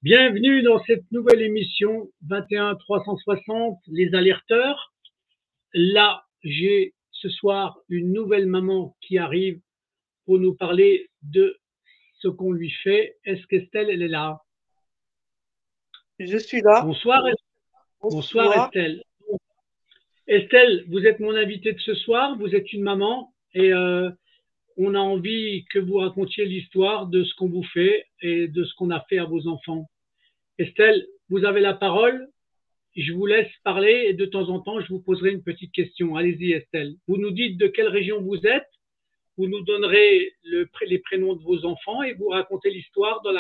Bienvenue dans cette nouvelle émission 21 360, les alerteurs. Là, j'ai ce soir une nouvelle maman qui arrive pour nous parler de ce qu'on lui fait. Est-ce qu'Estelle, elle est là? Je suis là. Bonsoir, bonsoir Bonsoir. Estelle. Estelle, vous êtes mon invitée de ce soir, vous êtes une maman et on a envie que vous racontiez l'histoire de ce qu'on vous fait et de ce qu'on a fait à vos enfants. Estelle, vous avez la parole. Je vous laisse parler et de temps en temps, je vous poserai une petite question. Allez-y, Estelle. Vous nous dites de quelle région vous êtes, vous nous donnerez les prénoms de vos enfants et vous racontez l'histoire dans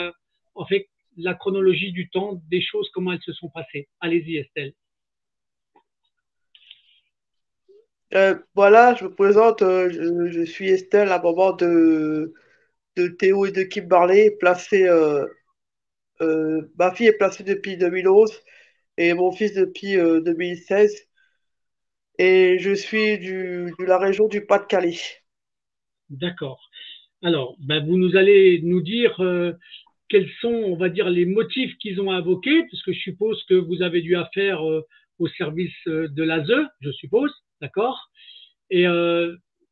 en fait, la chronologie du temps des choses, comment elles se sont passées. Allez-y, Estelle. Voilà, je me présente. Je suis Estelle, la maman de Théo et de Kim Barley, ma fille est placée depuis 2011 et mon fils depuis 2016. Et je suis de la région du Pas-de-Calais. D'accord. Alors, ben, vous nous allez nous dire quels sont, on va dire, les motifs qu'ils ont invoqués, parce que je suppose que vous avez dû affaire au service de l'ASE, je suppose, d'accord? Et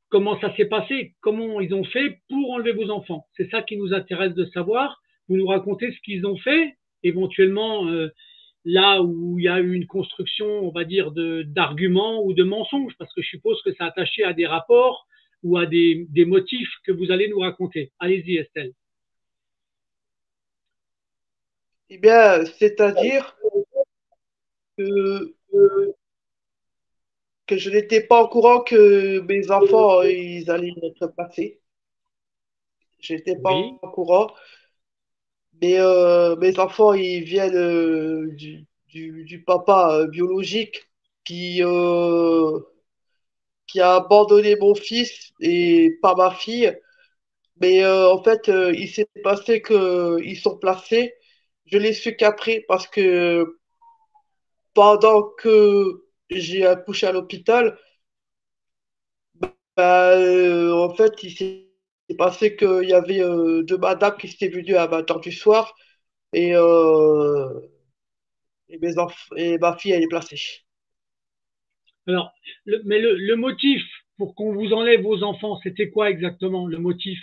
comment ça s'est passé, comment ils ont fait pour enlever vos enfants. C'est ça qui nous intéresse de savoir. Vous nous racontez ce qu'ils ont fait, éventuellement là où il y a eu une construction, on va dire, d'arguments ou de mensonges, parce que je suppose que c'est attaché à des rapports ou à des motifs que vous allez nous raconter. Allez-y, Estelle. Eh bien, c'est-à-dire que, que je n'étais pas au courant que mes enfants, ils allaient être placés. Je n'étais pas Oui, au courant. Mais mes enfants, ils viennent du papa biologique qui, euh, qui a abandonné mon fils et pas ma fille. Mais en fait, il s'est passé qu'ils sont placés. Je l'ai su qu'après parce que pendant que j'ai accouché à l'hôpital, bah, en fait, il s'est passé qu'il y avait deux madames qui s'étaient venues à 20 heures du soir et, et ma fille, elle est placée. alors, mais le motif pour qu'on vous enlève vos enfants, c'était quoi exactement le motif?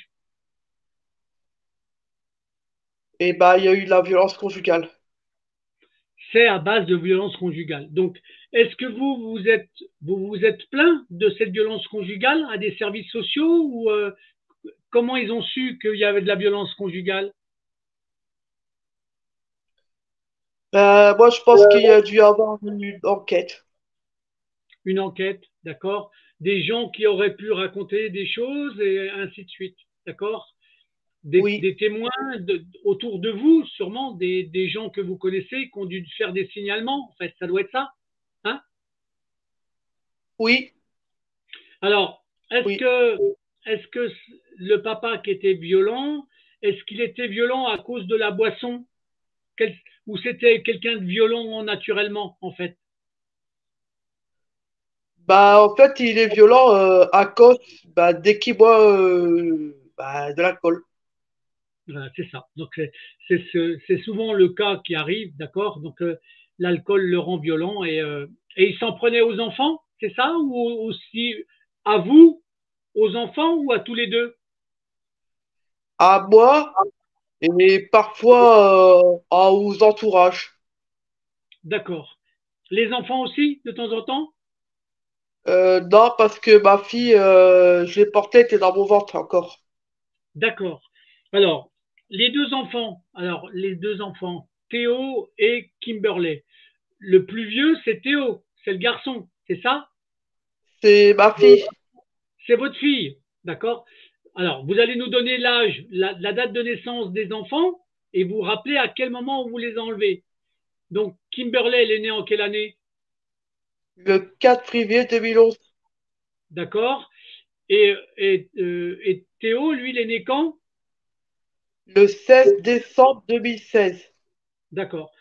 Et bah, il y a eu de la violence conjugale. C'est à base de violence conjugale. Donc, est-ce que vous êtes plaint de cette violence conjugale à des services sociaux ou comment ils ont su qu'il y avait de la violence conjugale? Moi, je pense qu'il y a dû avoir une enquête. Une enquête, d'accord? Des gens qui auraient pu raconter des choses et ainsi de suite, d'accord? Oui, Des témoins autour de vous, sûrement, des gens que vous connaissez qui ont dû faire des signalements. En fait, ça doit être ça, hein? oui, Alors, oui. est-ce que le papa qui était violent, est-ce qu'il était violent à cause de la boisson? Quel- ou c'était quelqu'un de violent naturellement, en fait? Bah, en fait, il est violent à cause bah, dès qu'il boit bah, de l'alcool. Voilà, c'est ça. Donc, c'est souvent le cas qui arrive, d'accord? Donc, l'alcool le rend violent et il s'en prenait aux enfants, c'est ça? Ou aussi à vous, aux enfants ou à tous les deux? À moi et parfois aux entourages. D'accord. Les enfants aussi, de temps en temps? Non, parce que ma fille, je l'ai portée, elle était dans mon ventre encore. D'accord. Alors, les deux enfants, Théo et Kimberley. Le plus vieux, c'est Théo, c'est le garçon, c'est ça? C'est ma fille. C'est votre fille, d'accord? Alors, vous allez nous donner l'âge, la date de naissance des enfants et vous rappeler à quel moment vous les enlevez. Donc, Kimberley, elle est née en quelle année? Le 4 février 2011. D'accord? Et Théo, lui, il est né quand? Le 16 décembre 2016. D'accord.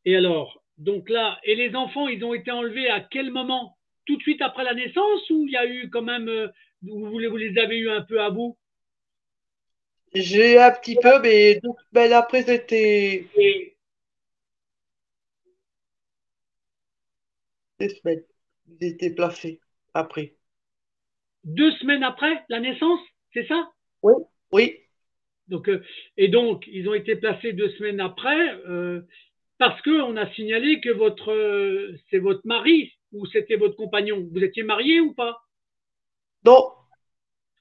Et alors, donc là, et les enfants, ils ont été enlevés à quel moment? Tout de suite après la naissance ou il y a eu quand même, vous les avez eu un peu à bout? J'ai un petit peu, mais 2 semaines après, c'était. 2 semaines. Ils étaient placés après. 2 semaines après la naissance, c'est ça? Oui, oui. Donc, et donc, ils ont été placés 2 semaines après parce qu'on a signalé que c'est votre mari ou c'était votre compagnon. Vous étiez marié ou pas? Non,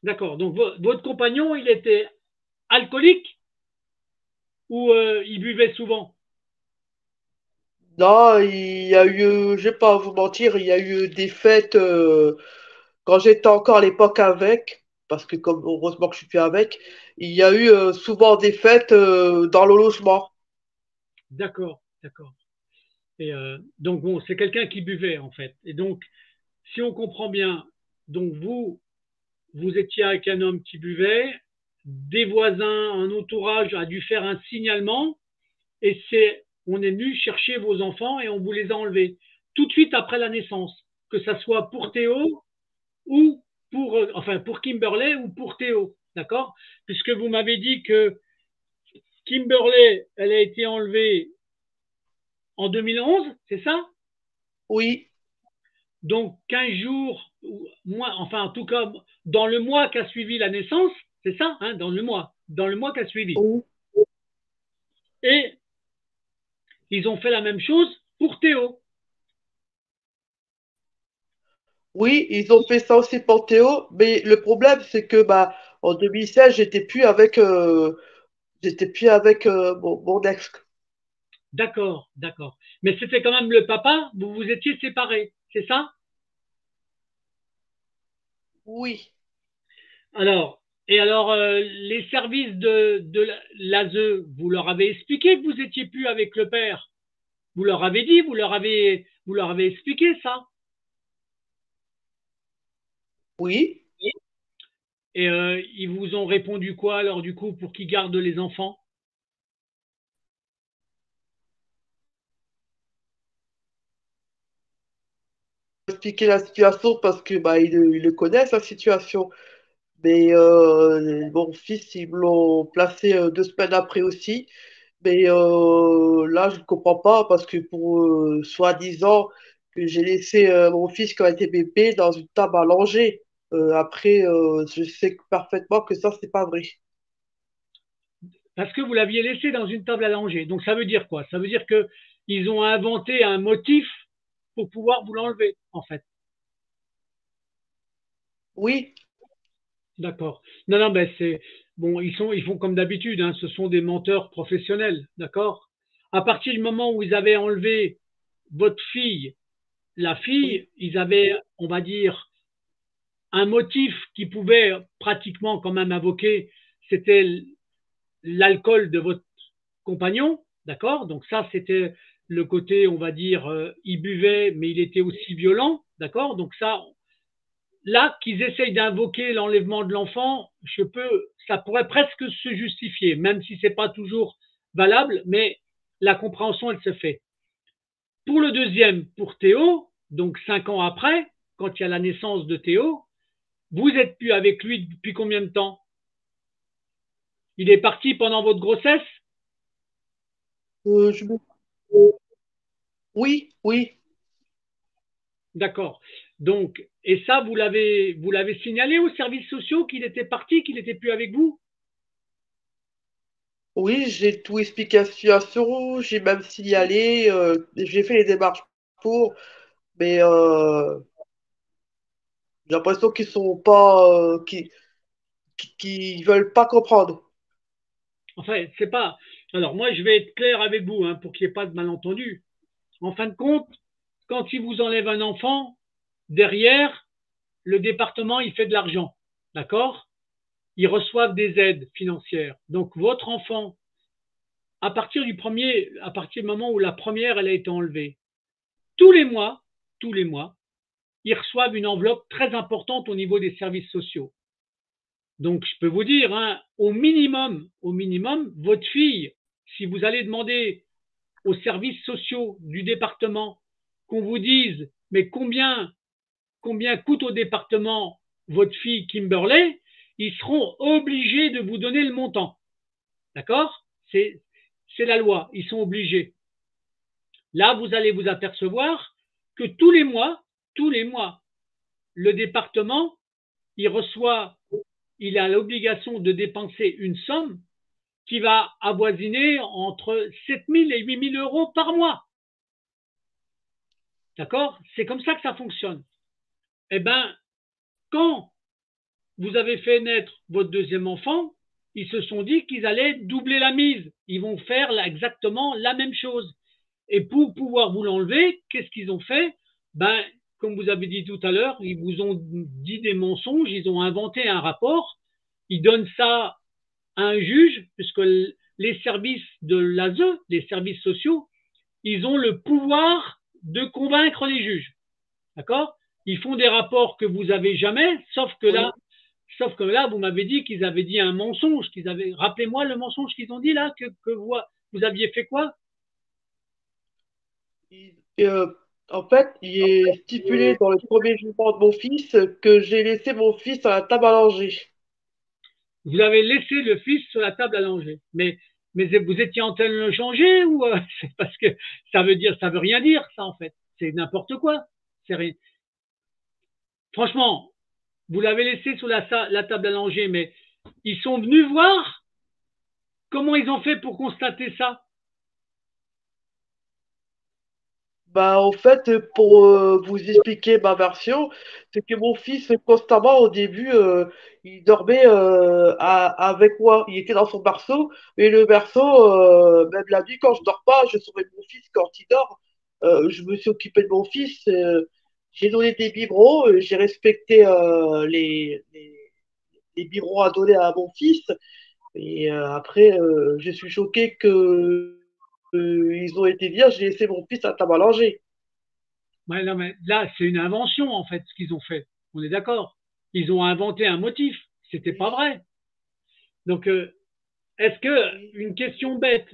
D'accord. Donc, votre compagnon, il était alcoolique ou il buvait souvent? non, il y a eu, je vais pas vous mentir, il y a eu des fêtes quand j'étais encore à l'époque avec, parce que comme heureusement que je suis plus avec, il y a eu souvent des fêtes dans le logement. D'accord, d'accord. Et donc, bon, c'est quelqu'un qui buvait en fait. Et donc, si on comprend bien, donc vous étiez avec un homme qui buvait, des voisins, un entourage a dû faire un signalement et on est venu chercher vos enfants et on vous les a enlevés tout de suite après la naissance, que ça soit pour Théo ou enfin pour Kimberley ou pour Théo, d'accord? Puisque vous m'avez dit que Kimberley, elle a été enlevée en 2011, c'est ça? Oui, Donc 15 jours, moins, enfin en tout cas dans le mois qui a suivi la naissance, c'est ça, hein, dans le mois qui a suivi. oui, Et ils ont fait la même chose pour Théo. oui, ils ont fait ça aussi pour Théo, mais le problème c'est que bah en 2016 j'étais plus avec mon ex. D'accord, d'accord. Mais c'était quand même le papa, vous vous étiez séparés, c'est ça? Oui, Alors, les services de l'ASE, vous leur avez expliqué que vous étiez plus avec le père. Vous leur avez dit, vous leur avez expliqué ça. oui. Et ils vous ont répondu quoi alors du coup pour qu'ils gardent les enfants? Expliquer la situation parce que bah ils le connaissent la situation. Mais mon fils, ils me l'ont placé 2 semaines après aussi. Mais là, je ne comprends pas parce que pour soi-disant que j'ai laissé mon fils quand il était bébé dans une table à langer. Après, je sais parfaitement que ça, c'est pas vrai. Parce que vous l'aviez laissé dans une table à langer. Donc ça veut dire quoi? Ça veut dire que ils ont inventé un motif pour pouvoir vous l'enlever, en fait. Oui, D'accord. Non, non, ben c'est bon. Ils font comme d'habitude. Hein, ce sont des menteurs professionnels, d'accord. À partir du moment où ils avaient enlevé votre fille, la oui, fille, ils avaient, on va dire, un motif qu'ils pouvaient pratiquement quand même invoquer. C'était l'alcool de votre compagnon, d'accord. Donc ça, c'était le côté, on va dire, il buvait, mais il était aussi violent, d'accord. Donc ça, là, qu'ils essayent d'invoquer l'enlèvement de l'enfant, ça pourrait presque se justifier, même si c'est pas toujours valable, mais la compréhension, elle se fait. Pour le deuxième, pour Théo, donc 5 ans après, quand il y a la naissance de Théo, vous êtes plus avec lui depuis combien de temps? Il est parti pendant votre grossesse? je me- oui, oui, D'accord. Donc, et ça, vous l'avez signalé aux services sociaux qu'il était parti, qu'il n'était plus avec vous? oui, j'ai tout expliqué la situation, j'ai même signalé, j'ai fait les démarches pour, mais j'ai l'impression qu'ils sont pas, qui veulent pas comprendre. Enfin, c'est pas. Alors, moi, je vais être clair avec vous, hein, pour qu'il n'y ait pas de malentendu. En fin de compte, quand ils vous enlèvent un enfant, derrière, le département, il fait de l'argent. D'accord? Ils reçoivent des aides financières. Donc, votre enfant, à partir du moment où la première, elle a été enlevée, tous les mois, tous les mois, ils reçoivent une enveloppe très importante au niveau des services sociaux. Donc, je peux vous dire, hein, au minimum, votre fille, si vous allez demander aux services sociaux du département qu'on vous dise, mais combien coûte au département votre fille Kimberley, ils seront obligés de vous donner le montant. D'accord? C'est la loi, ils sont obligés. Là, vous allez vous apercevoir que tous les mois, le département, il reçoit, il a l'obligation de dépenser une somme qui va avoisiner entre 7 000 et 8 000 euros par mois. D'accord? C'est comme ça que ça fonctionne. Eh bien, quand vous avez fait naître votre deuxième enfant, ils se sont dit qu'ils allaient doubler la mise. Ils vont faire exactement la même chose. Et pour pouvoir vous l'enlever, qu'est-ce qu'ils ont fait? Ben, comme vous avez dit tout à l'heure, ils vous ont dit des mensonges, ils ont inventé un rapport, ils donnent ça à un juge, puisque les services de l'ASE, les services sociaux, ils ont le pouvoir de convaincre les juges. D'accord? Ils font des rapports que vous n'avez jamais, Oui. sauf que là, vous m'avez dit qu'ils avaient dit un mensonge, qu'ils avaient. Rappelez-moi le mensonge qu'ils ont dit là, que vous aviez fait quoi? Et, en fait, il est stipulé dans le premier jugement de mon fils que j'ai laissé mon fils à la table à langer. Vous avez laissé le fils sur la table à langer. Mais vous étiez en train de le changer ou c'est parce que ça veut rien dire ça en fait. C'est n'importe quoi. C'est rien. Franchement, vous l'avez laissé sur la table à langer, mais ils sont venus voir comment ils ont fait pour constater ça. Bah, en fait, pour vous expliquer ma version, c'est que mon fils, constamment, au début, il dormait avec moi. Il était dans son berceau, et le berceau, même la nuit, quand je dors pas, je surveille mon fils quand il dort. Je me suis occupé de mon fils. J'ai donné des biberons, j'ai respecté les biberons à donner à mon fils. Et après, je suis choqué que ils ont été dire, j'ai laissé mon fils à table à manger. Ouais, non, mais là, c'est une invention en fait ce qu'ils ont fait. On est d'accord. Ils ont inventé un motif. C'était pas Oui, vrai. Donc, est-ce que oui. une question bête,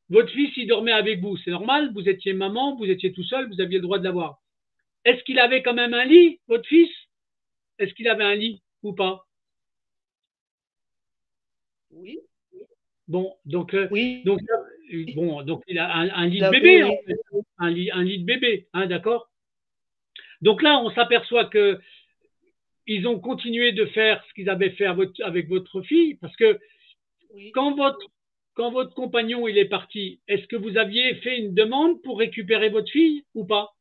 votre fils il dormait avec vous, c'est normal, vous étiez maman, vous étiez tout seul, vous aviez le droit de l'avoir. Est-ce qu'il avait quand même un lit, votre fils? Est-ce qu'il avait un lit ou pas? Oui, Bon, oui, donc, bon, donc il a un lit il de avait, bébé, en oui. fait. Un lit de bébé, hein, d'accord? Donc là, on s'aperçoit que ils ont continué de faire ce qu'ils avaient fait avec votre fille, parce que Oui. quand votre, quand votre compagnon il est parti, est-ce que vous aviez fait une demande pour récupérer votre fille ou pas?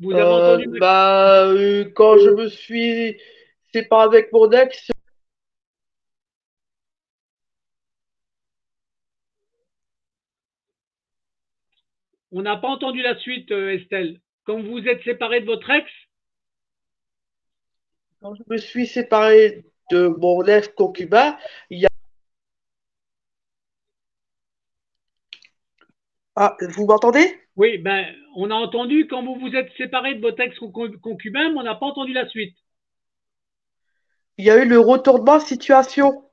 Vous avez entendu ma... Bah, quand je me suis séparé avec mon ex, On n'a pas entendu la suite, Estelle. Quand vous vous êtes séparé de votre ex, quand je me suis séparé de mon ex-concubin, il y a... Ah, vous m'entendez? oui, ben, on a entendu quand vous vous êtes séparé de votre ex-concubin, mais on n'a pas entendu la suite. Il y a eu le retournement de situation.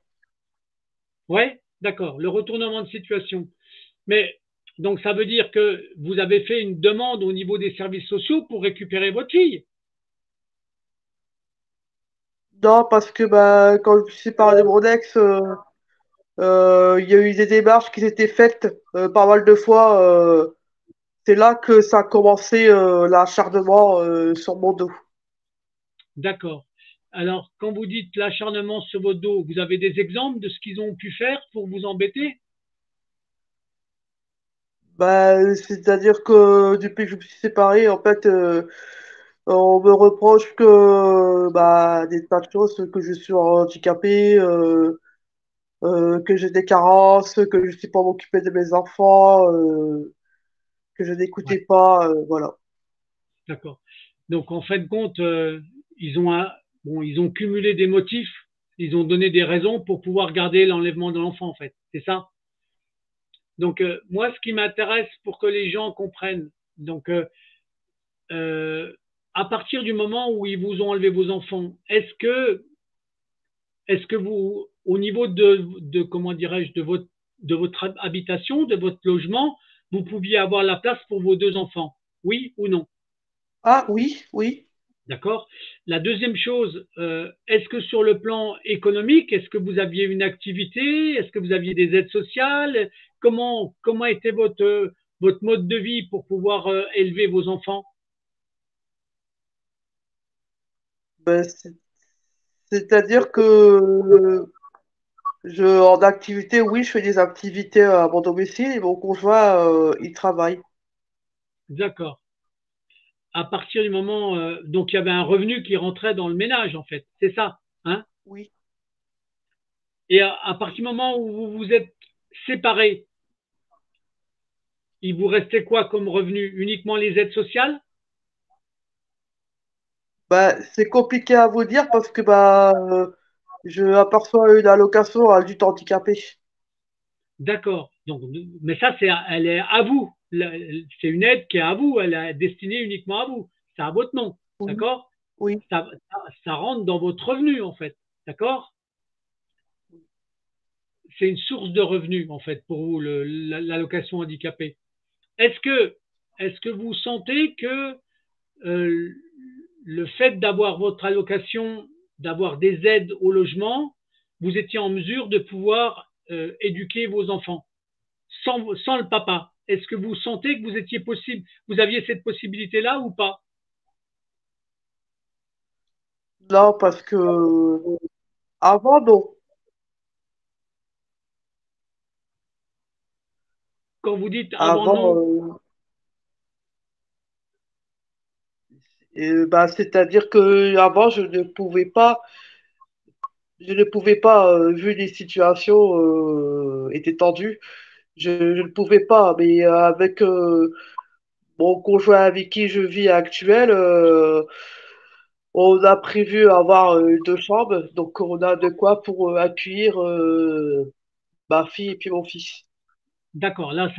Oui, d'accord, le retournement de situation. Mais donc ça veut dire que vous avez fait une demande au niveau des services sociaux pour récupérer votre fille. Non, parce que bah, quand je me suis séparé de mon ex, il y a eu des démarches qui s'étaient faites pas mal de fois. C'est là que ça a commencé l'acharnement sur mon dos. D'accord. Alors, quand vous dites l'acharnement sur votre dos, vous avez des exemples de ce qu'ils ont pu faire pour vous embêter? Bah, c'est-à-dire que depuis que je me suis séparé, en fait, on me reproche que bah, des tas de choses, que je suis handicapé, que j'ai des carences, que je ne sais pas m'occuper de mes enfants, que je Ouais, n'écoutais pas, voilà. d'accord. Donc, en fin de compte, ils ont bon, ils ont cumulé des motifs, ils ont donné des raisons pour pouvoir garder l'enlèvement de l'enfant, en fait. C'est ça? Donc, moi, ce qui m'intéresse pour que les gens comprennent, donc, euh, à partir du moment où ils vous ont enlevé vos enfants, est-ce que vous, au niveau comment dirais-je, de votre habitation, de votre logement, vous pouviez avoir la place pour vos deux enfants? Oui ou non? Ah oui, oui. D'accord? La deuxième chose, est-ce que sur le plan économique, est-ce que vous aviez une activité? Est-ce que vous aviez des aides sociales? Comment était votre mode de vie pour pouvoir élever vos enfants? Ben, c'est-à-dire que en activité, oui, je fais des activités à mon domicile et mon conjoint, il travaille. D'accord. À partir du moment, donc il y avait un revenu qui rentrait dans le ménage, en fait. C'est ça, hein? Oui, Et à partir du moment où vous vous êtes séparés, il vous restait quoi comme revenu? Uniquement les aides sociales? ben, c'est compliqué à vous dire parce que je aperçois une allocation à adulte handicapé. D'accord. Donc, mais ça, elle est à vous. C'est une aide qui est à vous. Elle est destinée uniquement à vous. C'est à votre nom. Oui, D'accord? oui, Ça rentre dans votre revenu, en fait. D'accord? C'est une source de revenus, en fait, pour vous, l'allocation handicapée. Est-ce que, est-ce que vous sentez que euh, le fait d'avoir votre allocation, d'avoir des aides au logement, vous étiez en mesure de pouvoir éduquer vos enfants sans le papa? Est-ce que vous sentez que vous aviez cette possibilité-là ou pas? non, parce que avant, non. Quand vous dites avant Avant, non, c'est-à-dire que avant, je ne pouvais pas, vu les situations étaient tendues, je ne pouvais pas. Mais avec mon conjoint avec qui je vis actuel, on a prévu avoir deux chambres, donc on a de quoi pour accueillir ma fille et puis mon fils. d'accord, là,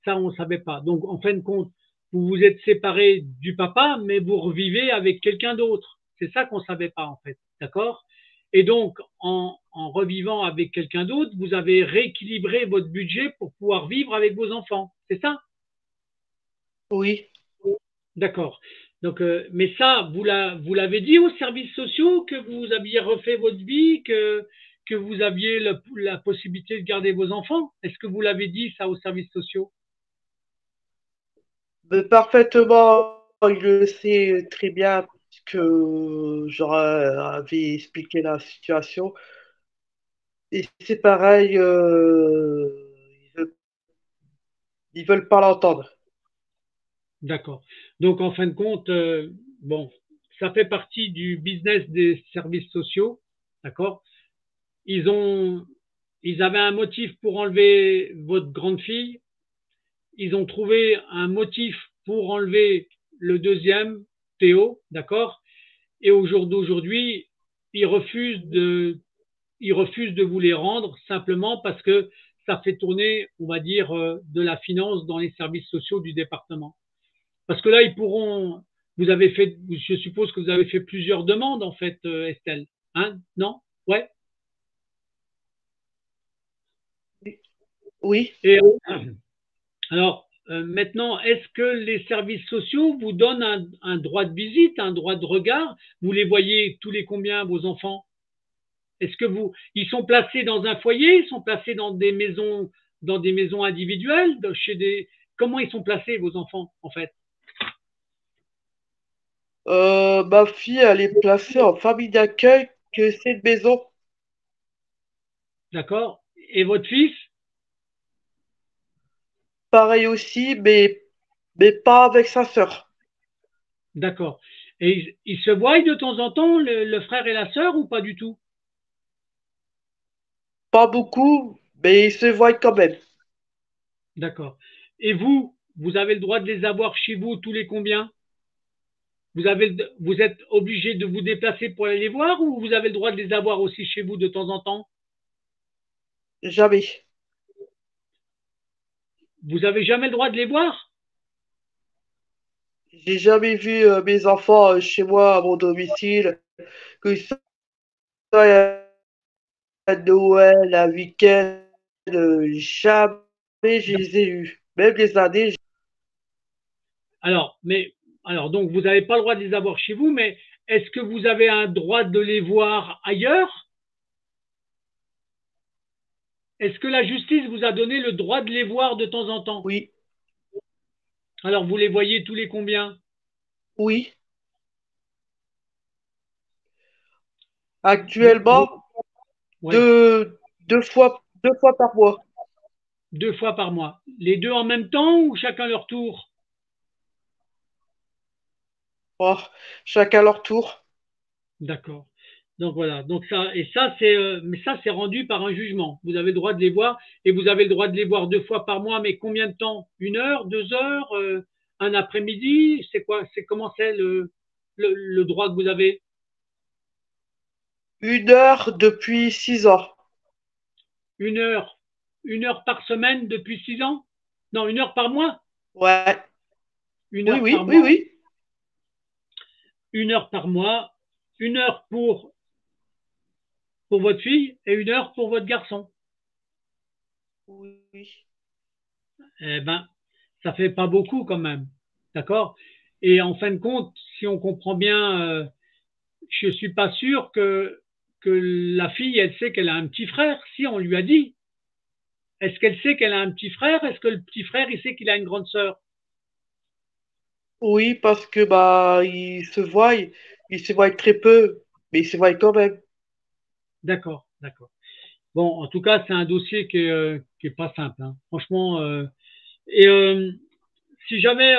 ça on ne savait pas. Donc, en fin de compte, vous vous êtes séparés du papa, mais vous revivez avec quelqu'un d'autre. C'est ça qu'on ne savait pas, en fait. D'accord? Et donc, en revivant avec quelqu'un d'autre, vous avez rééquilibré votre budget pour pouvoir vivre avec vos enfants. C'est ça? Oui. D'accord. Donc, mais ça, vous l'avez dit aux services sociaux que vous aviez refait votre vie, que vous aviez la possibilité de garder vos enfants? Est-ce que vous l'avez dit ça aux services sociaux? Mais parfaitement, il le sait très bien que j'avais expliqué la situation. Et c'est pareil, ils veulent pas l'entendre. D'accord. Donc, en fin de compte, bon, ça fait partie du business des services sociaux. D'accord. Ils ont, ils avaient un motif pour enlever votre grande fille. Ils ont trouvé un motif pour enlever le deuxième, Théo. D'accord. Et au jour d'aujourd'hui, ils refusent de, ils refusent de vous les rendre simplement parce que ça fait tourner, on va dire, de la finance dans les services sociaux du département. Parce que là, ils pourront. Vous avez fait, je suppose que vous avez fait plusieurs demandes en fait, Estelle. Hein? Non? Ouais. Oui. Et alors, maintenant, est-ce que les services sociaux vous donnent un droit de visite, un droit de regard? Vous les voyez tous les combien, vos enfants? Est-ce que ils sont placés dans un foyer? Ils sont placés dans des maisons individuelles, comment ils sont placés, vos enfants, en fait? Ma fille, elle est placée en famille d'accueil que c'est une maison. D'accord? Et votre fils? Pareil aussi, mais pas avec sa sœur. D'accord. Et ils se voient de temps en temps, le frère et la sœur, ou pas du tout? Pas beaucoup, mais ils se voient quand même. D'accord. Et vous avez le droit de les avoir chez vous tous les combien? Vous êtes obligé de vous déplacer pour aller les voir, ou vous avez le droit de les avoir aussi chez vous de temps en temps? Jamais. Vous avez jamais le droit de les voir? J'ai jamais vu mes enfants chez moi à mon domicile, que ça à Noël, à week-end, jamais je les ai eus. Même les années, Alors, mais Alors, donc, vous n'avez pas le droit de les avoir chez vous, mais est-ce que vous avez un droit de les voir ailleurs? Est-ce que la justice vous a donné le droit de les voir de temps en temps? Oui, Alors, vous les voyez tous les combien? oui. Vous- Actuellement, Oui, deux fois par mois. 2 fois par mois. Les deux en même temps ou chacun leur tour? Oh, chacun leur tour. D'accord. Donc voilà. Donc ça, et ça, mais ça, c'est rendu par un jugement. Vous avez le droit de les voir et vous avez le droit de les voir 2 fois par mois, mais combien de temps? 1 heure, 2 heures, un après-midi? C'est quoi? C'est comment c'est le droit que vous avez? 1 heure depuis 6 ans. 1 heure, 1 heure par semaine depuis 6 ans? Non, 1 heure par mois? Ouais. Une Oui, heure par oui, oui, mois. oui. 1 heure par mois. 1 heure pour votre fille et 1 heure pour votre garçon. Oui. Eh ben, ça fait pas beaucoup quand même. D'accord? Et en fin de compte, si on comprend bien, je suis pas sûr que la fille, elle sait qu'elle a un petit frère. Si on lui a dit, est-ce qu'elle sait qu'elle a un petit frère? Est-ce que le petit frère, il sait qu'il a une grande sœur? Oui, parce que bah ils se voient très peu, mais ils se voient quand même. D'accord, d'accord. Bon, en tout cas, c'est un dossier qui est pas simple, hein. Franchement. Et si jamais,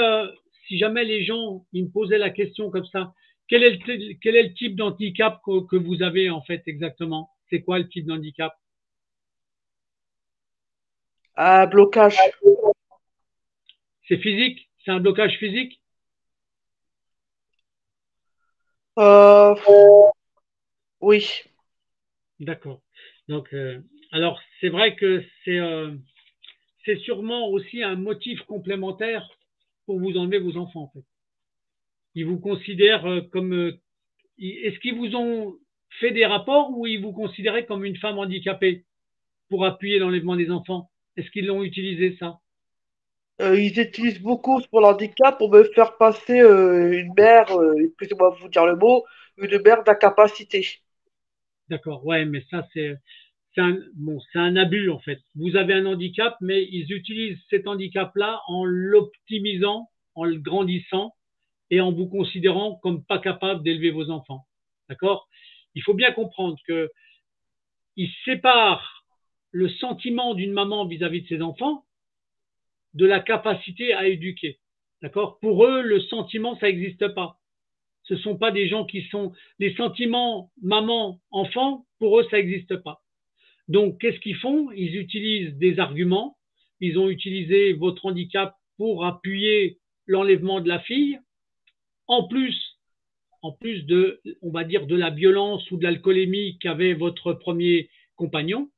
si jamais les gens ils me posaient la question comme ça, quel est le type d'handicap que vous avez en fait exactement? C'est quoi le type d'handicap? Un blocage. C'est physique? C'est un blocage physique? Euh, oui, D'accord. Donc, alors c'est vrai que c'est sûrement aussi un motif complémentaire pour vous enlever vos enfants en fait. Ils vous considèrent comme, est-ce qu'ils vous ont fait des rapports ou ils vous considéraient comme une femme handicapée pour appuyer l'enlèvement des enfants? Est-ce qu'ils l'ont utilisé ça? ils utilisent beaucoup pour l'handicap pour me faire passer une mère, excusez-moi de vous dire le mot, une mère d'incapacité. D'accord, ouais, mais ça c'est un abus en fait. Vous avez un handicap, mais ils utilisent cet handicap-là en l'optimisant, en le grandissant et en vous considérant comme pas capable d'élever vos enfants. D'accord? Il faut bien comprendre que ils séparent le sentiment d'une maman vis-à-vis de ses enfants de la capacité à éduquer. D'accord? Pour eux, le sentiment, ça n'existe pas. Ce ne sont pas des gens qui sont les sentiments maman-enfant, pour eux, ça n'existe pas. Donc, qu'est-ce qu'ils font? Ils utilisent des arguments. Ils ont utilisé votre handicap pour appuyer l'enlèvement de la fille. En plus, en plus de, on va dire, de la violence ou de l'alcoolémie qu'avait votre premier compagnon.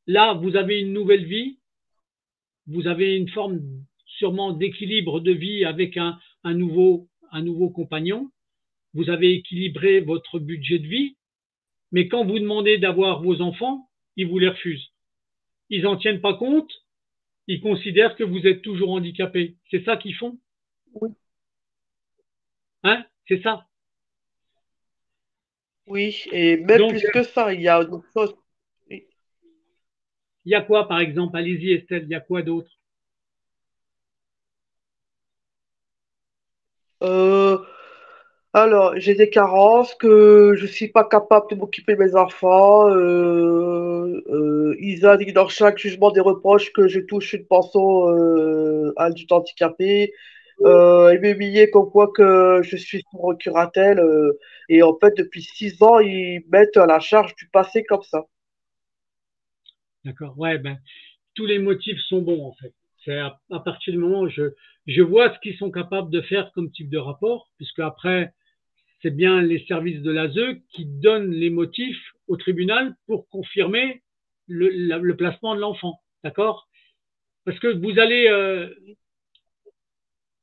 Là, vous avez une nouvelle vie. Vous avez une forme sûrement d'équilibre de vie avec un nouveau compagnon. Vous avez équilibré votre budget de vie. Mais quand vous demandez d'avoir vos enfants, ils vous les refusent. Ils n'en tiennent pas compte, ils considèrent que vous êtes toujours handicapé. C'est ça qu'ils font? Oui, Hein? C'est ça. oui, et même Donc, plus que ça, il y a autre chose. Oui. il y a quoi, par exemple? Allez-y, Estelle, il y a quoi d'autre? Euh, alors, j'ai des carences, que je suis pas capable de m'occuper de mes enfants. Ils indiquent dans chaque jugement des reproches que je touche une pension adulte handicapé. Ils m'humiliaient comme quoi que je suis sur curatelle. Et en fait, depuis 6 ans, ils mettent à la charge du passé comme ça. D'accord. Ouais, ben, tous les motifs sont bons, en fait. C'est à partir du moment où je vois ce qu'ils sont capables de faire comme type de rapport, puisque après, c'est bien les services de l'ASE qui donnent les motifs au tribunal pour confirmer le placement de l'enfant. D'accord? Parce que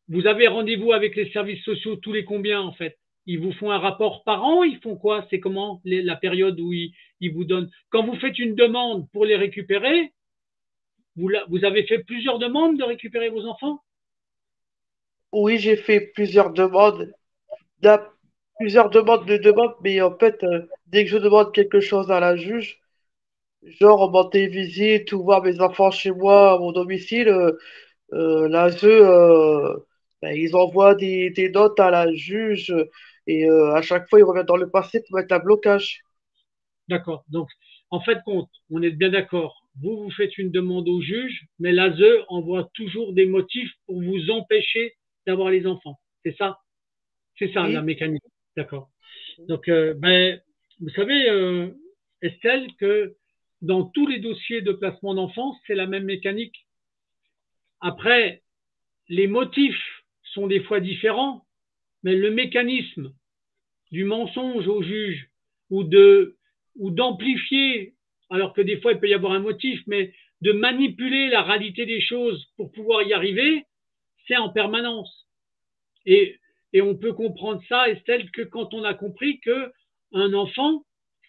vous avez rendez-vous avec les services sociaux tous les combien, en fait? Ils vous font un rapport par an? Ils font quoi? C'est comment la période où ils vous donnent? Quand vous faites une demande pour les récupérer, vous avez fait plusieurs demandes de récupérer vos enfants? Oui, j'ai fait d'a- plusieurs demandes de demandes, mais en fait, dès que je demande quelque chose à la juge, genre monter visite ou voir mes enfants chez moi, à mon domicile, l'ASE, ben, ils envoient des notes à la juge et à chaque fois, ils reviennent dans le passé pour mettre un blocage. D'accord. Donc, en fait, compte, on est bien d'accord. Vous faites une demande au juge, mais l'ASE envoie toujours des motifs pour vous empêcher d'avoir les enfants. C'est ça? C'est ça, la Oui, mécanique. D'accord. Donc, ben, vous savez, Estelle, que dans tous les dossiers de placement d'enfants, c'est la même mécanique. Après, les motifs sont des fois différents, mais le mécanisme du mensonge au juge ou de ou d'amplifier, alors que des fois il peut y avoir un motif, mais de manipuler la réalité des choses pour pouvoir y arriver, c'est en permanence. Et, et on peut comprendre ça, Estelle, que quand on a compris que un enfant,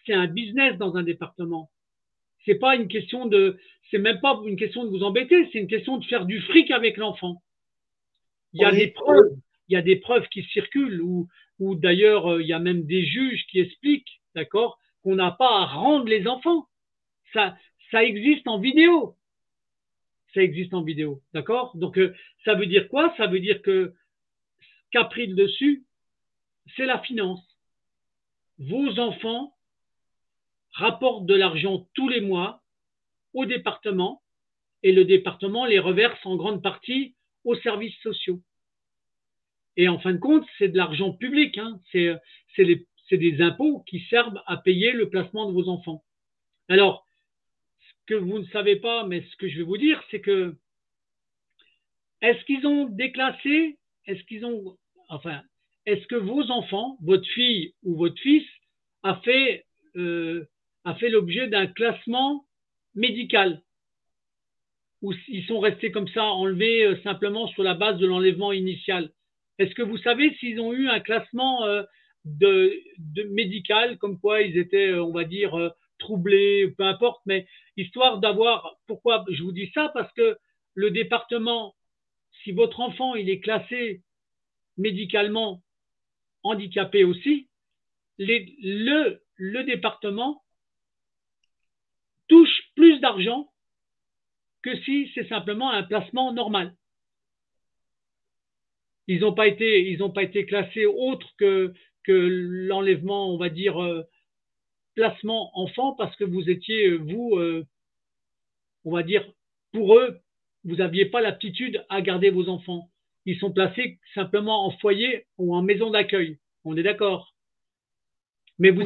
c'est un business dans un département. C'est pas une question de, c'est même pas une question de vous embêter, c'est une question de faire du fric avec l'enfant. Il y a des oui, preuves, il y a des preuves qui circulent ou d'ailleurs il y a même des juges qui expliquent, d'accord, qu'on n'a pas à rendre les enfants. Ça, ça existe en vidéo. Ça existe en vidéo, d'accord. Donc ça veut dire quoi? Ça veut dire que ce qu'a pris le dessus, c'est la finance. Vos enfants rapportent de l'argent tous les mois au département et le département les reverse en grande partie aux services sociaux. Et en fin de compte, c'est de l'argent public, hein. C'est des impôts qui servent à payer le placement de vos enfants. Alors, ce que vous ne savez pas, mais ce que je vais vous dire, c'est que est-ce qu'ils ont déclassé, est-ce qu'ils ont, enfin, est-ce que vos enfants, votre fille ou votre fils, a fait, euh, a fait l'objet d'un classement médical ou ils sont restés comme ça, enlevés simplement sur la base de l'enlèvement initial. Est-ce que vous savez s'ils ont eu un classement de médical, comme quoi ils étaient, on va dire, troublés, peu importe, mais histoire d'avoir, pourquoi je vous dis ça? Parce que le département, si votre enfant il est classé médicalement handicapé aussi, le département touche plus d'argent que si c'est simplement un placement normal. Ils ont pas été classés autre que l'enlèvement, on va dire, placement enfant, parce que vous étiez, vous, on va dire, pour eux, vous n'aviez pas l'aptitude à garder vos enfants. Ils sont placés simplement en foyer ou en maison d'accueil. On est d'accord. Mais oui,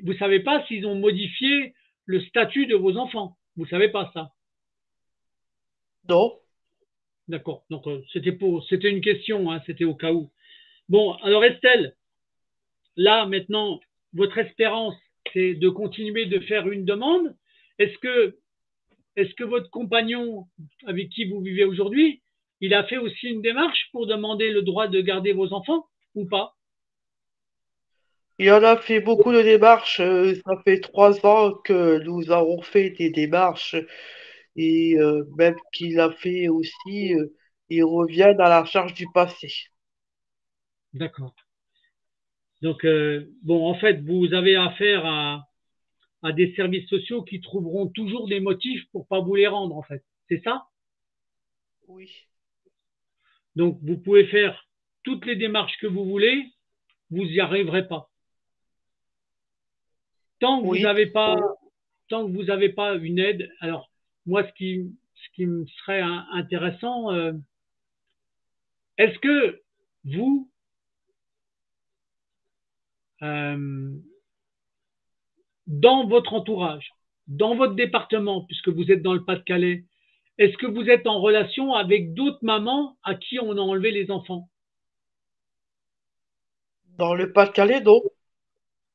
vous savez pas s'ils ont modifié le statut de vos enfants. Vous savez pas ça. non. D'accord. Donc, c'était une question, hein, c'était au cas où. Bon, alors Estelle, là, maintenant, votre espérance, c'est de continuer de faire une demande. Est-ce que, est-ce que votre compagnon avec qui vous vivez aujourd'hui, il a fait aussi une démarche pour demander le droit de garder vos enfants ou pas? Il en a fait beaucoup de démarches. Ça fait 3 ans que nous avons fait des démarches et même qu'il a fait aussi, il revient à la charge du passé. D'accord. Donc, bon, en fait, vous avez affaire à des services sociaux qui trouveront toujours des motifs pour pas vous les rendre, en fait. C'est ça? Oui, Donc, vous pouvez faire toutes les démarches que vous voulez, vous n'y arriverez pas. Tant que vous oui. n'avez pas, tant que vous n'avez pas une aide, alors moi, ce qui me serait intéressant, est-ce que vous, euh, dans votre entourage, dans votre département, puisque vous êtes dans le Pas-de-Calais, est-ce que vous êtes en relation avec d'autres mamans à qui on a enlevé les enfants? Dans le Pas-de-Calais, non.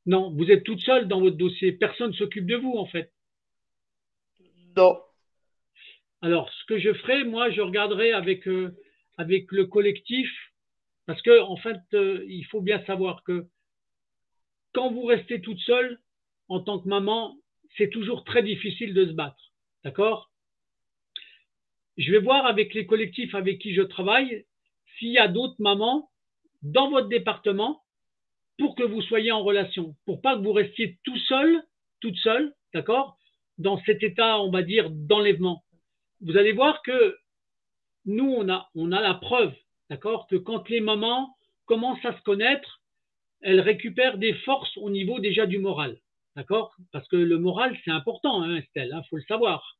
Non, vous êtes toute seule dans votre dossier. Personne ne s'occupe de vous, en fait. Non. Alors, ce que je ferai, moi, je regarderai avec le collectif, parce que, en fait, il faut bien savoir que quand vous restez toute seule, en tant que maman, c'est toujours très difficile de se battre. D'accord? Je vais voir avec les collectifs avec qui je travaille s'il y a d'autres mamans dans votre département pour que vous soyez en relation, pour pas que vous restiez tout seul, toute seule, d'accord, dans cet état, on va dire, d'enlèvement. Vous allez voir que nous, on a la preuve, d'accord, que quand les mamans commencent à se connaître, elles récupèrent des forces au niveau déjà du moral, d'accord. Parce que le moral, c'est important, hein, Estelle, il faut le savoir.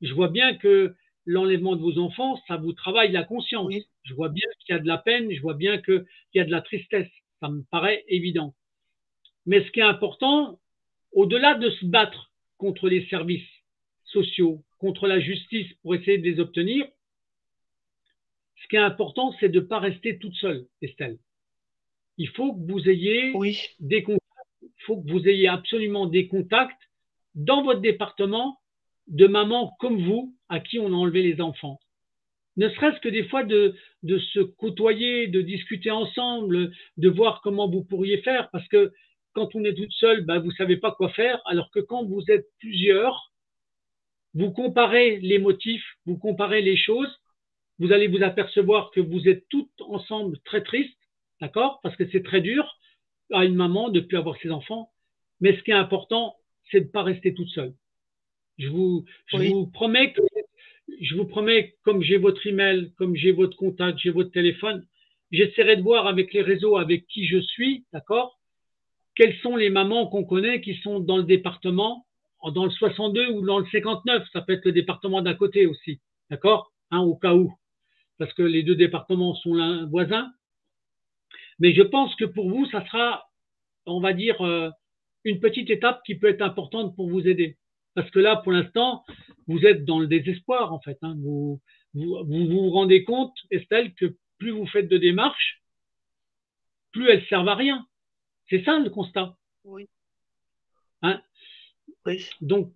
Je vois bien que l'enlèvement de vos enfants, ça vous travaille la conscience. oui, Je vois bien qu'il y a de la peine, je vois bien qu'il y a de la tristesse. Ça me paraît évident. Mais ce qui est important, au-delà de se battre contre les services sociaux, contre la justice pour essayer de les obtenir, ce qui est important, c'est de ne pas rester toute seule, Estelle. Il faut que vous ayez oui, des contacts, il faut que vous ayez absolument des contacts dans votre département de mamans comme vous à qui on a enlevé les enfants. Ne serait-ce que des fois de se côtoyer, de discuter ensemble, de voir comment vous pourriez faire, parce que quand on est toute seule, ben, vous ne savez pas quoi faire, alors que quand vous êtes plusieurs, vous comparez les motifs, vous comparez les choses, vous allez vous apercevoir que vous êtes toutes ensemble très tristes, d'accord, parce que c'est très dur à une maman de ne plus avoir ses enfants, mais ce qui est important, c'est de ne pas rester toute seule. Je vous, je oui. vous promets que je vous promets, comme j'ai votre email, comme j'ai votre contact, j'ai votre téléphone, j'essaierai de voir avec les réseaux avec qui je suis, d'accord, quelles sont les mamans qu'on connaît qui sont dans le département, dans le 62 ou dans le 59, ça peut être le département d'à côté aussi, d'accord, hein, au cas où, parce que les deux départements sont l'un voisins. Mais je pense que pour vous, ça sera, on va dire, une petite étape qui peut être importante pour vous aider. Parce que là, pour l'instant, vous êtes dans le désespoir, en fait, hein. Vous rendez compte, Estelle, que plus vous faites de démarches, plus elles servent à rien. C'est ça le constat, Oui, hein. oui. Donc,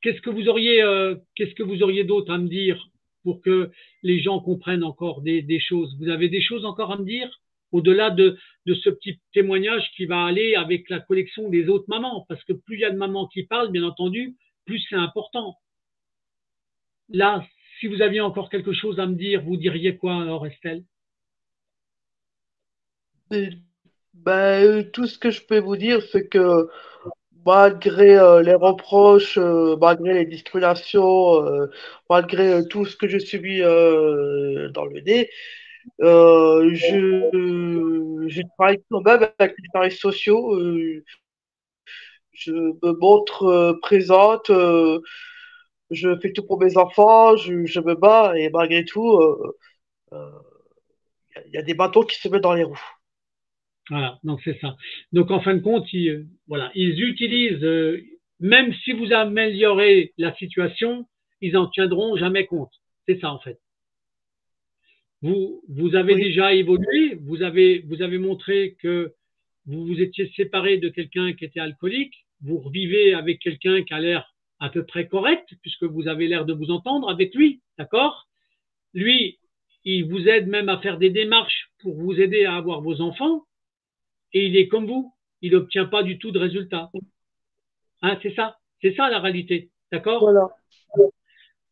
qu'est-ce que vous auriez d'autre à me dire pour que les gens comprennent encore des choses? Vous avez des choses encore à me dire au-delà de ce petit témoignage qui va aller avec la collection des autres mamans, parce que plus il y a de mamans qui parlent, bien entendu, plus c'est important. Là, si vous aviez encore quelque chose à me dire, vous diriez quoi alors, Estelle? Et, tout ce que je peux vous dire, c'est que malgré les reproches, malgré les discriminations, tout ce que je subis dans le nez, je travaille quand même avec les services sociaux. Je me montre présente, je fais tout pour mes enfants, je me bats et malgré tout, euh, il y a des bâtons qui se mettent dans les roues. Voilà, donc c'est ça. Donc en fin de compte, voilà, ils utilisent, même si vous améliorez la situation, ils en tiendront jamais compte. C'est ça en fait. Vous avez Oui, déjà évolué, vous avez montré que vous vous étiez séparé de quelqu'un qui était alcoolique, vous revivez avec quelqu'un qui a l'air à peu près correct, puisque vous avez l'air de vous entendre avec lui, d'accord? Lui, il vous aide même à faire des démarches pour vous aider à avoir vos enfants, et il est comme vous, il n'obtient pas du tout de résultat. Hein, c'est ça la réalité, d'accord? voilà.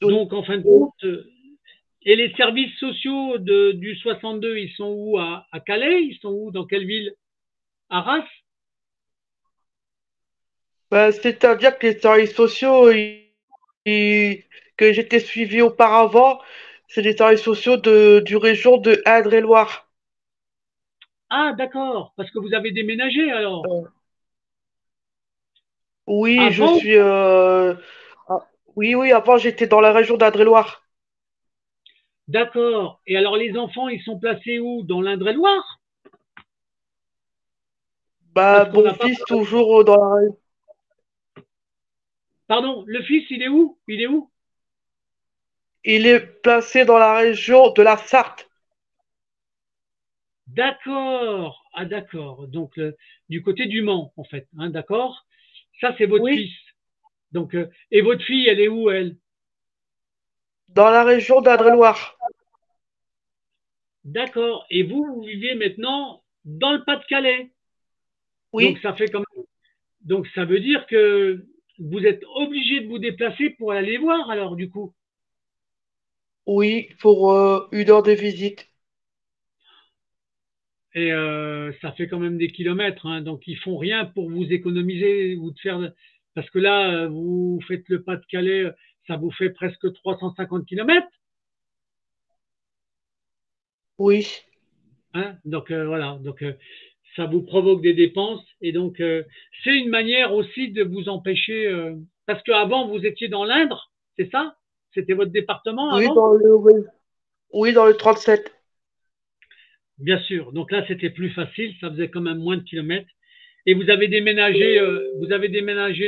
Oui. Donc en fin de compte, et les services sociaux du 62, ils sont où à Calais? Ils sont où? Dans quelle ville? À Arras? C'est-à-dire que les services sociaux que j'étais suivi auparavant, c'est les services sociaux du région de Indre-et-Loire. Ah, d'accord, parce que vous avez déménagé alors. Euh, oui, je Avant, suis. Ah, oui, oui, avant j'étais dans la région d'Indre-et-Loire. d'accord. Et alors les enfants, ils sont placés où? Dans l'Indre-et-Loire? Parce qu'on Mon n'a pas. fils toujours dans la région. Pardon, le fils, il est où? Il est où? Il est placé dans la région de la Sarthe. D'accord. Ah, d'accord. Donc, du côté du Mans, en fait. Hein, d'accord. Ça, c'est votre Oui, fils. Donc, et votre fille, elle est où, elle? dans la région d'Indre-et-Loire. D'accord. Et vous, vous vivez maintenant dans le Pas-de-Calais. Donc, Oui, ça fait quand même. Donc, ça veut dire que vous êtes obligé de vous déplacer pour aller les voir, alors, du coup. oui, pour 1 heure de visite. et ça fait quand même des kilomètres, hein, donc ils font rien pour vous économiser ou de faire, parce que là, vous faites le Pas-de-Calais, ça vous fait presque 350 kilomètres, Oui, hein, donc voilà, donc ça vous provoque des dépenses, et donc c'est une manière aussi de vous empêcher, parce qu'avant vous étiez dans l'Indre, c'est ça? C'était votre département oui, avant? oui, dans le 37. Bien sûr. Donc là, c'était plus facile. Ça faisait quand même moins de kilomètres. Et vous avez déménagé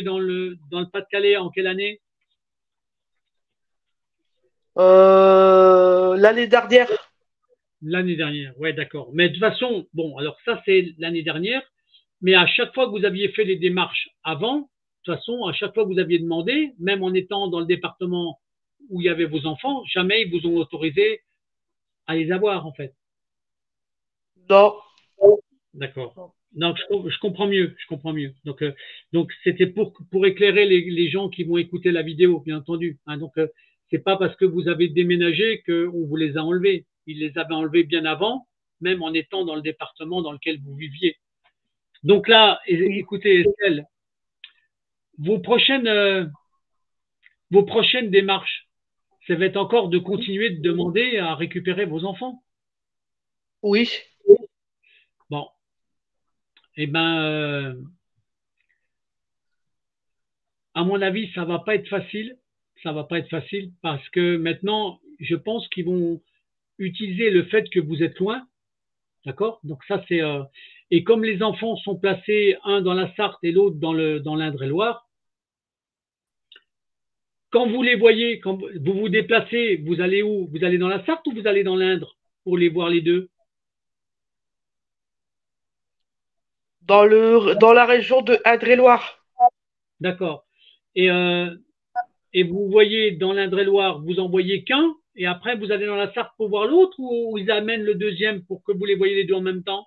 dans le Pas-de-Calais en quelle année? L'année dernière. L'année dernière. Ouais, d'accord. Mais de toute façon, bon, alors ça, c'est l'année dernière. Mais à chaque fois que vous aviez fait les démarches avant, de toute façon, à chaque fois que vous aviez demandé, même en étant dans le département où il y avait vos enfants, jamais ils vous ont autorisé à les avoir, en fait. Non. D'accord. Donc, je comprends mieux, je comprends mieux. Donc c'était pour éclairer les gens qui vont écouter la vidéo, bien entendu. Hein, donc, c'est pas parce que vous avez déménagé qu'on vous les a enlevés. Ils les avaient enlevés bien avant, même en étant dans le département dans lequel vous viviez. Donc là, Oui. écoutez, Estelle, vos prochaines, euh, vos prochaines démarches, ça va être encore de continuer de demander à récupérer vos enfants. Oui. Bon, eh ben, à mon avis, ça va pas être facile. Ça va pas être facile parce que maintenant, je pense qu'ils vont utiliser le fait que vous êtes loin, d'accord? Donc ça c'est et comme les enfants sont placés un dans la Sarthe et l'autre dans l'Indre-et-Loire, quand vous les voyez, quand vous vous déplacez, vous allez où? Vous allez dans la Sarthe ou vous allez dans l'Indre pour les voir les deux? Dans la région de Indre-et-Loire. D'accord. Et et vous voyez dans l'Indre-et-Loire, vous en voyez qu'un et après vous allez dans la Sarthe pour voir l'autre ou ils amènent le deuxième pour que vous les voyez les deux en même temps?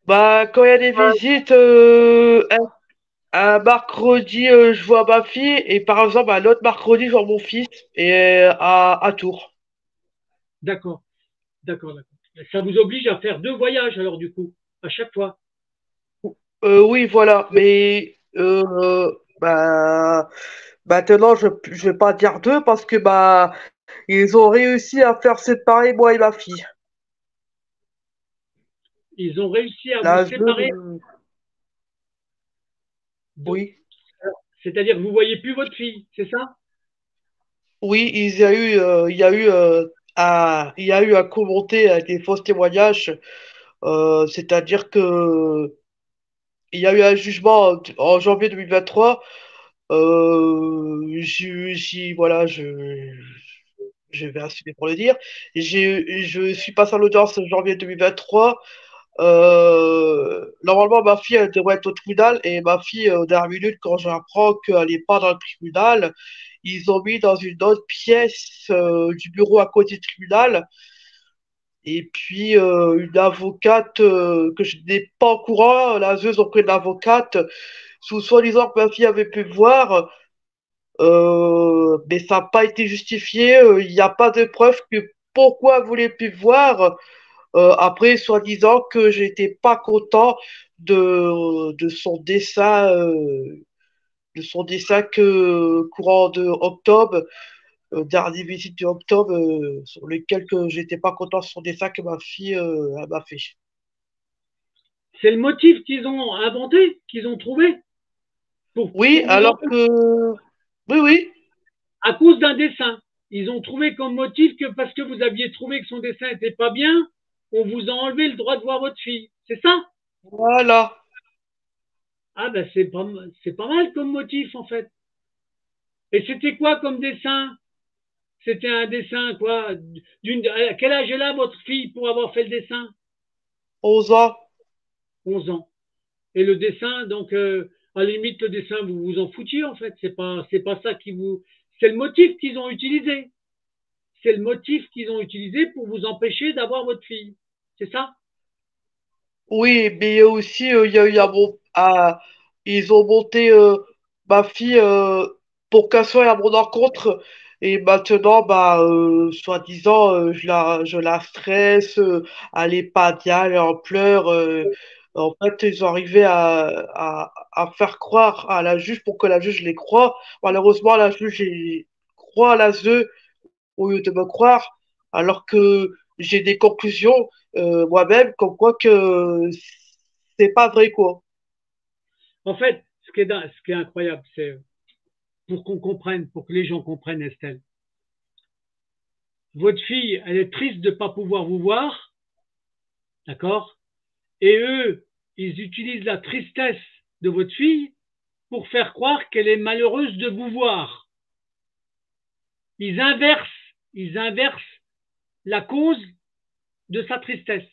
Bah, quand il y a des visites, un mercredi, je vois ma fille, et par exemple, un autre mercredi, je vois mon fils, et à Tours. D'accord, d'accord, d'accord. Ça vous oblige à faire deux voyages alors du coup, à chaque fois. Oui, voilà, mais bah, maintenant, je vais pas dire deux, parce que bah, ils ont réussi à faire séparer moi et ma fille. Ils ont réussi à vous Là, séparer, oui. c'est-à-dire que vous voyez plus votre fille, c'est ça? Oui, il y a eu un commenté avec des faux témoignages, c'est-à-dire que il y a eu un jugement en janvier 2023. Voilà, je vais assumer pour le dire. Je suis passé à l'audience en janvier 2023. Normalement, ma fille, elle devrait être au tribunal, et ma fille, au dernière minute, quand j'apprends qu'elle n'est pas dans le tribunal, ils ont mis dans une autre pièce du bureau à côté du tribunal. Et puis, une avocate que je n'ai pas au courant, la ZEUS auprès de l'avocate, sous soi-disant que ma fille avait pu voir, mais ça n'a pas été justifié. Il n'y a pas de preuve que pourquoi elle voulait pu voir. Après, soi-disant que j'étais pas content de son dessin, que courant de octobre, dernier visite de octobre, sur lequel que j'étais pas content de son dessin que ma fille elle m'a fait. C'est le motif qu'ils ont inventé, qu'ils ont trouvé Oui, pour vous alors empêcher que oui, oui, à cause d'un dessin. Ils ont trouvé comme motif que parce que vous aviez trouvé que son dessin était pas bien, on vous a enlevé le droit de voir votre fille. C'est ça? voilà. Ah ben c'est pas mal comme motif en fait. Et c'était quoi comme dessin? C'était un dessin quoi? À quel âge est là votre fille pour avoir fait le dessin? 11 ans. 11 ans. Et le dessin, donc à la limite le dessin, vous vous en foutiez en fait. C'est pas ça qui vous. C'est le motif qu'ils ont utilisé. C'est le motif qu'ils ont utilisé pour vous empêcher d'avoir votre fille. C'est ça? Oui, mais aussi, il y a eu ils ont monté ma fille pour qu'elle soit à mon encontre. Et maintenant, bah, soi-disant, je la stresse, elle est pas bien, elle est en pleurs. En fait, ils ont arrivé à faire croire à la juge pour que la juge les croie. Malheureusement, la juge croit à la ZEU au lieu de me croire, alors que j'ai des conclusions moi-même comme quoi que c'est pas vrai, quoi. En fait, ce qui est incroyable, c'est pour qu'on comprenne, pour que les gens comprennent, Estelle. Votre fille, elle est triste de ne pas pouvoir vous voir, d'accord? Et eux, ils utilisent la tristesse de votre fille pour faire croire qu'elle est malheureuse de vous voir. Ils inversent la cause de sa tristesse.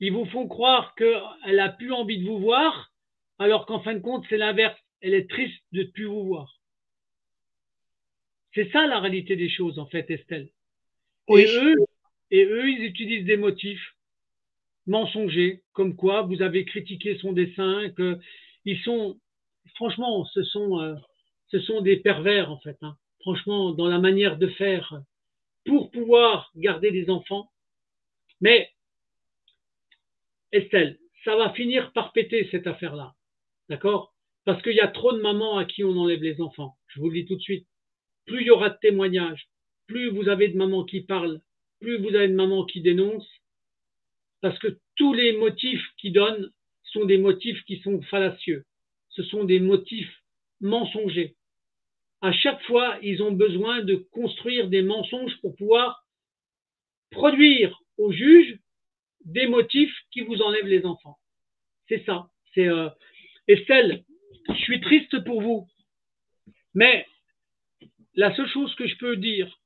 Ils vous font croire qu'elle a plus envie de vous voir, alors qu'en fin de compte, c'est l'inverse. Elle est triste de ne plus vous voir. C'est ça la réalité des choses, en fait, Estelle. Et Oui, eux, et eux, ils utilisent des motifs mensongers, comme quoi vous avez critiqué son dessin, que ils sont, franchement, ce sont des pervers, en fait, hein. Franchement, dans la manière de faire pour pouvoir garder des enfants. Mais, Estelle, ça va finir par péter cette affaire-là. D'accord? Parce qu'il y a trop de mamans à qui on enlève les enfants. Je vous le dis tout de suite. Plus il y aura de témoignages, plus vous avez de mamans qui parlent, plus vous avez de mamans qui dénoncent, parce que tous les motifs qu'ils donnent sont des motifs qui sont fallacieux. Ce sont des motifs mensongers. À chaque fois, ils ont besoin de construire des mensonges pour pouvoir produire au juge des motifs qui vous enlèvent les enfants. C'est ça. C'est Estelle, je suis triste pour vous, mais la seule chose que je peux dire,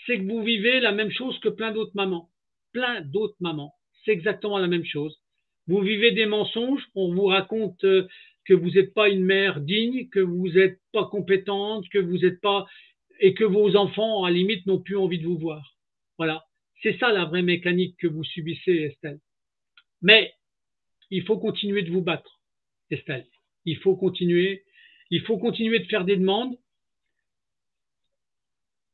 c'est que vous vivez la même chose que plein d'autres mamans. Plein d'autres mamans. C'est exactement la même chose. Vous vivez des mensonges, on vous raconte que vous n'êtes pas une mère digne, que vous n'êtes pas compétente, que vous n'êtes pas et que vos enfants, à la limite, n'ont plus envie de vous voir. Voilà. C'est ça la vraie mécanique que vous subissez, Estelle. Mais il faut continuer de vous battre, Estelle. Il faut continuer. Il faut continuer de faire des demandes.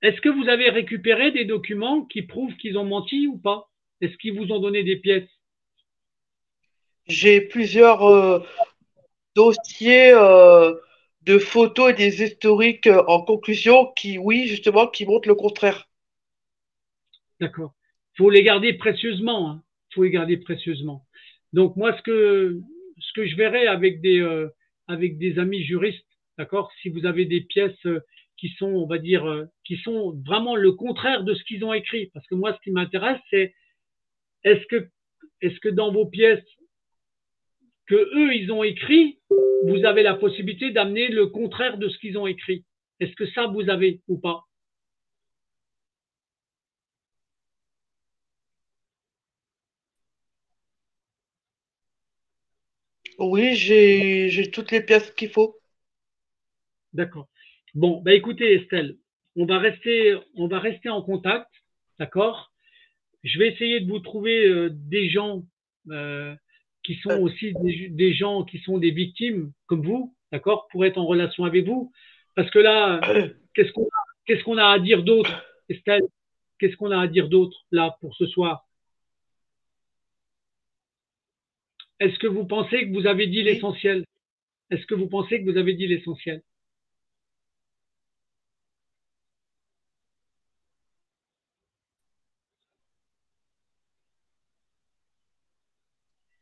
Est-ce que vous avez récupéré des documents qui prouvent qu'ils ont menti ou pas? Est-ce qu'ils vous ont donné des pièces? j'ai plusieurs dossiers de photos et des historiques en conclusion qui, oui, justement, qui montrent le contraire. D'accord. Il faut les garder précieusement, hein. Il faut les garder précieusement. Donc moi, ce que je verrai avec des amis juristes, d'accord, si vous avez des pièces qui sont, on va dire, qui sont vraiment le contraire de ce qu'ils ont écrit, parce que moi, ce qui m'intéresse, c'est est-ce que, est-ce que dans vos pièces que eux, ils ont écrit, vous avez la possibilité d'amener le contraire de ce qu'ils ont écrit. Est-ce que ça, vous avez ou pas? Oui, j'ai toutes les pièces qu'il faut. D'accord. Bon, bah écoutez, Estelle, on va rester en contact, d'accord? Je vais essayer de vous trouver des gens euh, qui sont Euh, aussi des gens qui sont des victimes comme vous, d'accord, pour être en relation avec vous. Parce que là, qu'est-ce qu'on a à dire d'autre, Estelle? Qu'est-ce qu'on a à dire d'autre là pour ce soir? Est-ce que vous pensez que vous avez dit oui, l'essentiel? Est-ce que vous pensez que vous avez dit l'essentiel?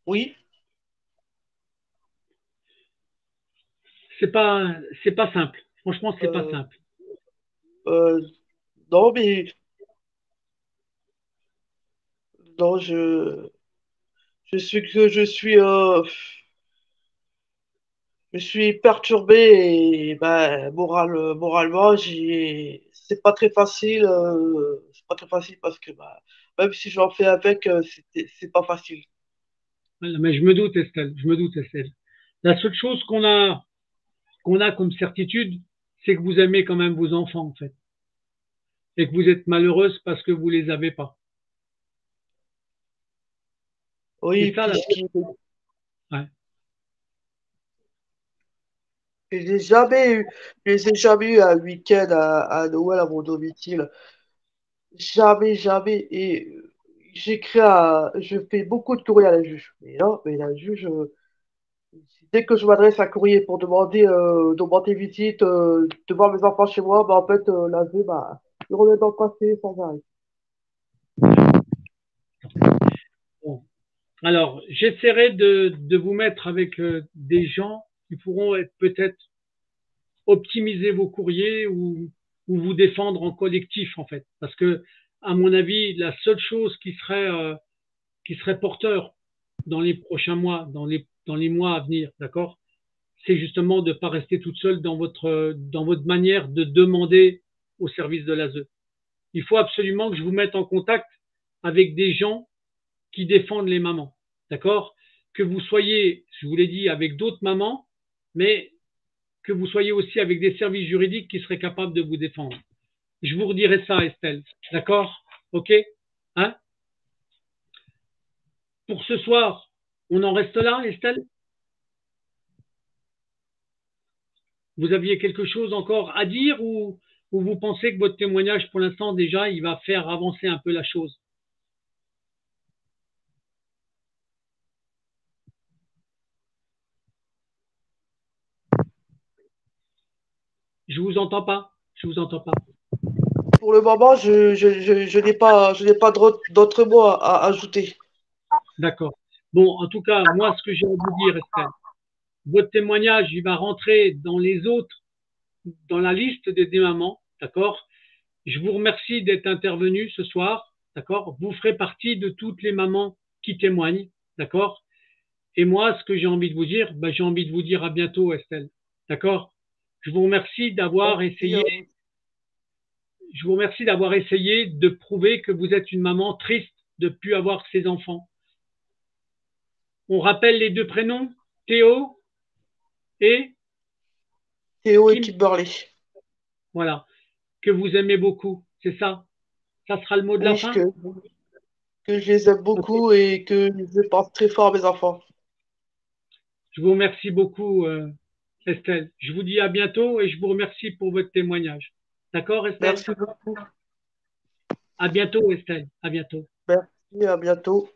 oui. C'est pas simple. Franchement, c'est pas Euh, simple. euh, non, mais non, je suis perturbé et ben, moralement, c'est pas très facile. C'est pas très facile parce que bah, même si j'en fais avec, c'est pas facile. Voilà, mais je me doute, Estelle. Je me doute, Estelle. La seule chose qu'on a comme certitude, c'est que vous aimez quand même vos enfants, en fait, et que vous êtes malheureuse parce que vous les avez pas. C'est Oui, ça la. Ouais. Je les ai jamais eu un week-end à Noël à mon domicile. Jamais, jamais. Et je fais beaucoup de courriers à la juge. Mais la juge, dès que je m'adresse à un courrier pour demander visite, de voir mes enfants chez moi, bah, en fait, la juge, bah, je remets dans le passé sans arrêt. D'accord. Bon. Alors, j'essaierai de vous mettre avec des gens qui pourront être peut-être optimiser vos courriers ou vous défendre en collectif, en fait. Parce que, à mon avis, la seule chose qui serait porteur dans les prochains mois, dans les mois à venir, d'accord, c'est justement de ne pas rester toute seule dans votre manière de demander au service de l'ASE. Il faut absolument que je vous mette en contact avec des gens qui défendent les mamans, d'accord? Que vous soyez, je vous l'ai dit, avec d'autres mamans, mais que vous soyez aussi avec des services juridiques qui seraient capables de vous défendre. Je vous redirai ça, Estelle, d'accord? Ok? Hein? Pour ce soir, on en reste là, Estelle? Vous aviez quelque chose encore à dire ou vous pensez que votre témoignage, pour l'instant, déjà, il va faire avancer un peu la chose? Je vous entends pas. Je vous entends pas. Pour le moment, je n'ai pas d'autres mots à ajouter. D'accord. Bon, en tout cas, moi, ce que j'ai à vous dire, Estelle, votre témoignage, il va rentrer dans les autres, dans la liste des mamans, d'accord? Je vous remercie d'être intervenu ce soir, d'accord? Vous ferez partie de toutes les mamans qui témoignent, d'accord? Et moi, ce que j'ai envie de vous dire, ben, j'ai envie de vous dire à bientôt, Estelle, d'accord? Je vous remercie d'avoir Merci essayé, à vous. je vous remercie d'avoir essayé de prouver que vous êtes une maman triste de ne plus avoir ses enfants. On rappelle les deux prénoms, Théo et Théo et Kim, Kimberley. voilà, que vous aimez beaucoup, c'est ça? Ça sera le mot de la Oui, fin? que je les aime Ok. beaucoup et que je pense très fort à mes enfants. Je vous remercie beaucoup, Estelle. Je vous dis à bientôt et je vous remercie pour votre témoignage. D'accord, Estelle? Merci beaucoup. À bientôt, Estelle. À bientôt. Merci, à bientôt.